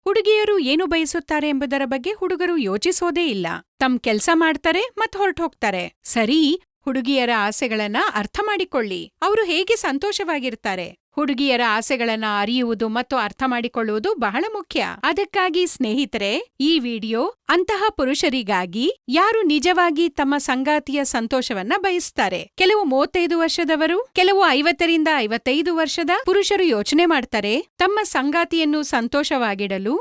ಹುಡುಗಿಯರು ಏನು ಬಯಸುತ್ತಾರೆ ಎಂಬುದರ ಬಗ್ಗೆ ಹುಡುಗರು ಯೋಚಿಸೋದೇ ಇಲ್ಲ. ತಮ್ಮ ಕೆಲ್ಸ ಮಾಡ್ತಾರೆ ಮತ್ ಹೊರಟೋಗ್ತಾರೆ. ಸರಿ, ಹುಡುಗಿಯರ ಆಸೆಗಳನ್ನ ಅರ್ಥ ಮಾಡಿಕೊಳ್ಳಿ. ಅವರು ಹೇಗೆ ಸಂತೋಷವಾಗಿರ್ತಾರೆ. ಹುಡುಗಿಯರ ಆಸೆಗಳನ್ನ ಅರಿಯುವುದು ಮತ್ತು ಅರ್ಥ ಮಾಡಿಕೊಳ್ಳುವುದು ಬಹಳ ಮುಖ್ಯ. ಅದಕ್ಕಾಗಿ ಸ್ನೇಹಿತರೆ, ಈ ವಿಡಿಯೋ ಅಂತಹ ಪುರುಷರಿಗಾಗಿ ಯಾರು ನಿಜವಾಗಿ ತಮ್ಮ ಸಂಗಾತಿಯ ಸಂತೋಷವನ್ನ ಬಯಸ್ತಾರೆ. ಕೆಲವು 35 ವರ್ಷದವರು, ಕೆಲವು 50ರಿಂದ 55 ವರ್ಷದ ಪುರುಷರು ಯೋಚನೆ ಮಾಡ್ತಾರೆ ತಮ್ಮ ಸಂಗಾತಿಯನ್ನು ಸಂತೋಷವಾಗಿಡಲು,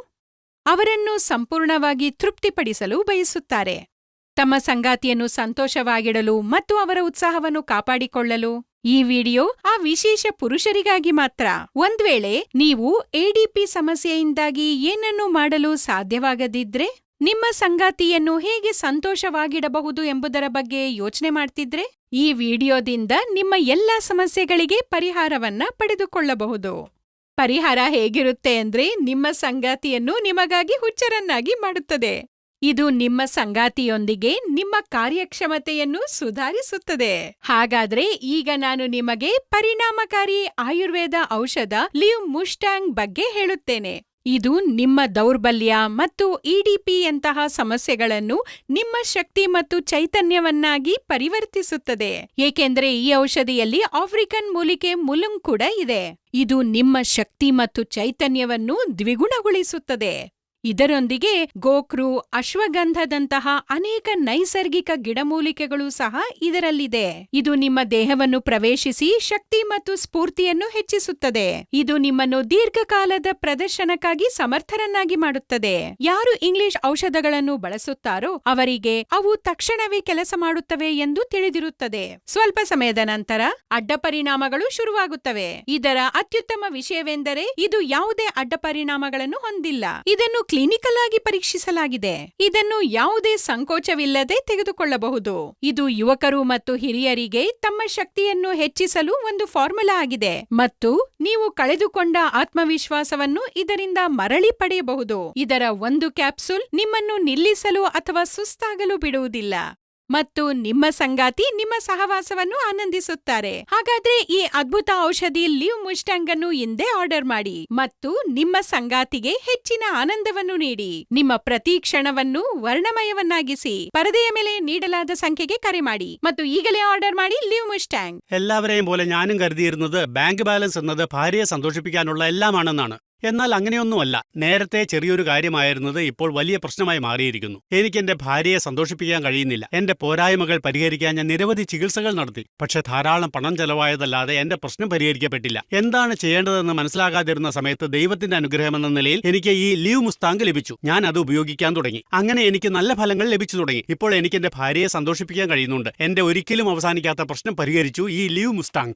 ಅವರನ್ನು ಸಂಪೂರ್ಣವಾಗಿ ತೃಪ್ತಿಪಡಿಸಲು ಬಯಸುತ್ತಾರೆ. ತಮ್ಮ ಸಂಗಾತಿಯನ್ನು ಸಂತೋಷವಾಗಿಡಲು ಮತ್ತು ಅವರ ಉತ್ಸಾಹವನ್ನು ಕಾಪಾಡಿಕೊಳ್ಳಲು. ಈ ವಿಡಿಯೋ ಆ ವಿಶೇಷ ಪುರುಷರಿಗಾಗಿ ಮಾತ್ರ. ಒಂದ್ವೇಳೆ ನೀವು ಎಡಿಪಿ ಸಮಸ್ಯೆಯಿಂದಾಗಿ ಏನನ್ನೂ ಮಾಡಲು ಸಾಧ್ಯವಾಗದಿದ್ರೆ, ನಿಮ್ಮ ಸಂಗಾತಿಯನ್ನು ಹೇಗೆ ಸಂತೋಷವಾಗಿಡಬಹುದು ಎಂಬುದರ ಬಗ್ಗೆ ಯೋಚನೆ ಮಾಡ್ತಿದ್ರೆ, ಈ ವಿಡಿಯೋದಿಂದ ನಿಮ್ಮ ಎಲ್ಲಾ ಸಮಸ್ಯೆಗಳಿಗೆ ಪರಿಹಾರವನ್ನ ಪಡೆದುಕೊಳ್ಳಬಹುದು. ಪರಿಹಾರ ಹೇಗಿರುತ್ತೆ ಅಂದ್ರೆ, ನಿಮ್ಮ ಸಂಗಾತಿಯನ್ನು ನಿಮಗಾಗಿ ಹುಚ್ಚರನ್ನಾಗಿ ಮಾಡುತ್ತದೆ. ಇದು ನಿಮ್ಮ ಸಂಗಾತಿಯೊಂದಿಗೆ ನಿಮ್ಮ ಕಾರ್ಯಕ್ಷಮತೆಯನ್ನು ಸುಧಾರಿಸುತ್ತದೆ. ಹಾಗಾದ್ರೆ ಈಗ ನಾನು ನಿಮಗೆ ಪರಿಣಾಮಕಾರಿ ಆಯುರ್ವೇದ ಔಷಧ ಲಿವ್ ಮುಸ್ಟಾಂಗ್ ಬಗ್ಗೆ ಹೇಳುತ್ತೇನೆ. ಇದು ನಿಮ್ಮ ದೌರ್ಬಲ್ಯ ಮತ್ತು ಇಡಿಪಿಯಂತಹ ಸಮಸ್ಯೆಗಳನ್ನು ನಿಮ್ಮ ಶಕ್ತಿ ಮತ್ತು ಚೈತನ್ಯವನ್ನಾಗಿ ಪರಿವರ್ತಿಸುತ್ತದೆ. ಏಕೆಂದರೆ ಈ ಔಷಧಿಯಲ್ಲಿ ಆಫ್ರಿಕನ್ ಮೂಲಿಕೆ ಮುಲುಂಗ್ ಕೂಡ ಇದೆ. ಇದು ನಿಮ್ಮ ಶಕ್ತಿ ಮತ್ತು ಚೈತನ್ಯವನ್ನು ದ್ವಿಗುಣಗೊಳಿಸುತ್ತದೆ. ಇದರೊಂದಿಗೆ ಗೋಕ್ರು, ಅಶ್ವಗಂಧದಂತಹ ಅನೇಕ ನೈಸರ್ಗಿಕ ಗಿಡಮೂಲಿಕೆಗಳು ಸಹ ಇದರಲ್ಲಿದೆ. ಇದು ನಿಮ್ಮ ದೇಹವನ್ನು ಪ್ರವೇಶಿಸಿ ಶಕ್ತಿ ಮತ್ತು ಸ್ಫೂರ್ತಿಯನ್ನು ಹೆಚ್ಚಿಸುತ್ತದೆ. ಇದು ನಿಮ್ಮನ್ನು ದೀರ್ಘಕಾಲದ ಪ್ರದರ್ಶನಕ್ಕಾಗಿ ಸಮರ್ಥರನ್ನಾಗಿ ಮಾಡುತ್ತದೆ. ಯಾರು ಇಂಗ್ಲಿಷ್ ಔಷಧಗಳನ್ನು ಬಳಸುತ್ತಾರೋ ಅವರಿಗೆ ಅವು ತಕ್ಷಣವೇ ಕೆಲಸ ಮಾಡುತ್ತವೆ ಎಂದು ತಿಳಿದಿರುತ್ತದೆ. ಸ್ವಲ್ಪ ಸಮಯದ ನಂತರ ಅಡ್ಡ ಪರಿಣಾಮಗಳು ಶುರುವಾಗುತ್ತವೆ. ಇದರ ಅತ್ಯುತ್ತಮ ವಿಷಯವೆಂದರೆ ಇದು ಯಾವುದೇ ಅಡ್ಡ ಪರಿಣಾಮಗಳನ್ನು ಹೊಂದಿಲ್ಲ. ಇದನ್ನು ಕ್ಲಿನಿಕಲ್ ಆಗಿ ಪರೀಕ್ಷಿಸಲಾಗಿದೆ. ಇದನ್ನು ಯಾವುದೇ ಸಂಕೋಚವಿಲ್ಲದೆ ತೆಗೆದುಕೊಳ್ಳಬಹುದು. ಇದು ಯುವಕರು ಮತ್ತು ಹಿರಿಯರಿಗೆ ತಮ್ಮ ಶಕ್ತಿಯನ್ನು ಹೆಚ್ಚಿಸಲು ಒಂದು ಫಾರ್ಮುಲಾ ಆಗಿದೆ ಮತ್ತು ನೀವು ಕಳೆದುಕೊಂಡ ಆತ್ಮವಿಶ್ವಾಸವನ್ನು ಇದರಿಂದ ಮರಳಿ ಪಡೆಯಬಹುದು. ಇದರ ಒಂದು ಕ್ಯಾಪ್ಸೂಲ್ ನಿಮ್ಮನ್ನು ನಿಲ್ಲಿಸಲು ಅಥವಾ ಸುಸ್ತಾಗಲು ಬಿಡುವುದಿಲ್ಲ ಮತ್ತು ನಿಮ್ಮ ಸಂಗಾತಿ ನಿಮ್ಮ ಸಹವಾಸವನ್ನು ಆನಂದಿಸುತ್ತಾರೆ. ಹಾಗಾದ್ರೆ ಈ ಅದ್ಭುತ ಔಷಧಿ ಲಿವ್ ಮುಸ್ಟಾಂಗ್ ಅನ್ನು ಇಂದೇ ಆರ್ಡರ್ ಮಾಡಿ ಮತ್ತು ನಿಮ್ಮ ಸಂಗಾತಿಗೆ ಹೆಚ್ಚಿನ ಆನಂದವನ್ನು ನೀಡಿ. ನಿಮ್ಮ ಪ್ರತಿ ಕ್ಷಣವನ್ನು ವರ್ಣಮಯವನ್ನಾಗಿಸಿ. പരദയ ಮೇಲೆ നീടലാದ സംഖ്യയ്ക്ക് കರೆ ಮಾಡಿ ಮತ್ತು ಈಗಲೇ ಆರ್ಡರ್ ಮಾಡಿ ലിവ് മുസ്റ്റാങ്. എല്ലാവരെയും പോലെ ഞാനും കരുതിയിരുന്നത് ബാങ്ക് ബാലൻസ് എന്നത് ഭാര്യയെ സന്തോഷിപ്പിക്കാനുള്ള എല്ലാമാണെന്നാണ്. എന്നാൽ അങ്ങനെയൊന്നുമല്ല. നേരത്തെ ചെറിയൊരു കാര്യമായിരുന്നത് ഇപ്പോൾ വലിയ പ്രശ്നമായി മാറിയിരിക്കുന്നു. എനിക്ക് എന്റെ ഭാര്യയെ സന്തോഷിപ്പിക്കാൻ കഴിയുന്നില്ല. എന്റെ പോരായ്മകൾ പരിഹരിക്കാൻ ഞാൻ നിരവധി ചികിത്സകൾ നടത്തി. പക്ഷെ ധാരാളം പണം ചെലവായതല്ലാതെ എന്റെ പ്രശ്നം പരിഹരിക്കപ്പെട്ടില്ല. എന്താണ് ചെയ്യേണ്ടതെന്ന് മനസ്സിലാകാതിരുന്ന സമയത്ത് ദൈവത്തിന്റെ അനുഗ്രഹമെന്ന നിലയിൽ എനിക്ക് ഈ ലിവ് മുസ്താങ് ലഭിച്ചു. ഞാൻ അത് ഉപയോഗിക്കാൻ തുടങ്ങി. അങ്ങനെ എനിക്ക് നല്ല ഫലങ്ങൾ ലഭിച്ചു തുടങ്ങി. ഇപ്പോൾ എനിക്ക് എന്റെ ഭാര്യയെ സന്തോഷിപ്പിക്കാൻ കഴിയുന്നുണ്ട്. എന്റെ ഒരിക്കലും അവസാനിക്കാത്ത പ്രശ്നം പരിഹരിച്ചു ഈ ലിവ് മുസ്താങ്.